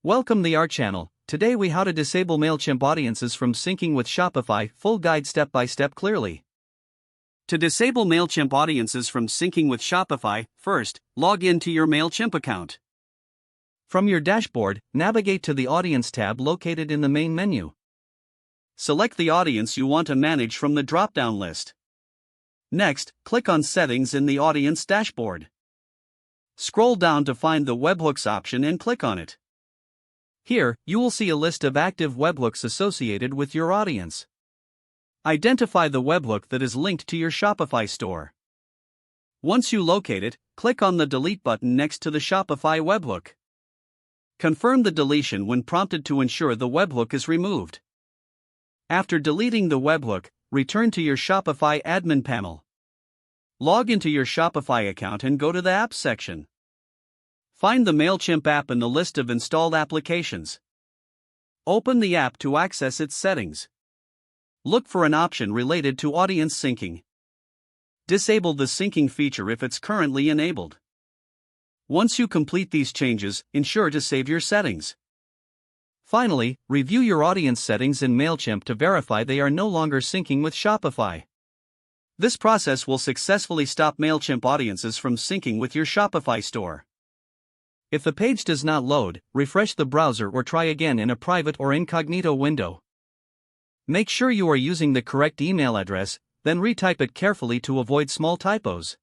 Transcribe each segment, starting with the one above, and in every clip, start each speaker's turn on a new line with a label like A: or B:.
A: Welcome to our channel. Today we how to disable Mailchimp audiences from syncing with Shopify, full guide step by step clearly. To disable Mailchimp audiences from syncing with Shopify, first, log in to your Mailchimp account. From your dashboard, navigate to the Audience tab located in the main menu. Select the audience you want to manage from the drop-down list. Next, click on Settings in the Audience dashboard. Scroll down to find the webhooks option and click on it. Here, you will see a list of active webhooks associated with your audience. Identify the webhook that is linked to your Shopify store. Once you locate it, click on the Delete button next to the Shopify webhook. Confirm the deletion when prompted to ensure the webhook is removed. After deleting the webhook, return to your Shopify admin panel. Log into your Shopify account and go to the Apps section. Find the Mailchimp app in the list of installed applications. Open the app to access its settings. Look for an option related to audience syncing. Disable the syncing feature if it's currently enabled. Once you complete these changes, ensure to save your settings. Finally, review your audience settings in Mailchimp to verify they are no longer syncing with Shopify. This process will successfully stop Mailchimp audiences from syncing with your Shopify store. If the page does not load, refresh the browser or try again in a private or incognito window. Make sure you are using the correct email address, then retype it carefully to avoid small typos.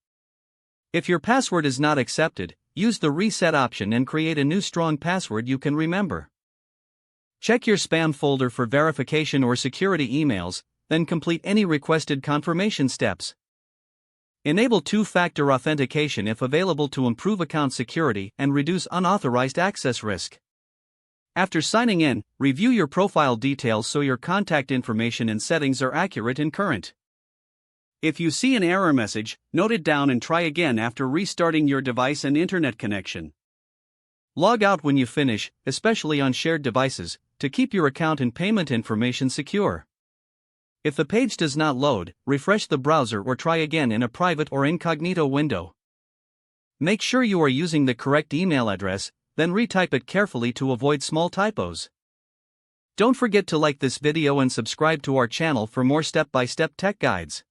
A: If your password is not accepted, use the reset option and create a new strong password you can remember. Check your spam folder for verification or security emails, then complete any requested confirmation steps. Enable two-factor authentication if available to improve account security and reduce unauthorized access risk. After signing in, review your profile details so your contact information and settings are accurate and current. If you see an error message, note it down and try again after restarting your device and internet connection. Log out when you finish, especially on shared devices, to keep your account and payment information secure. If the page does not load, refresh the browser or try again in a private or incognito window. Make sure you are using the correct email address, then retype it carefully to avoid small typos. Don't forget to like this video and subscribe to our channel for more step-by-step tech guides.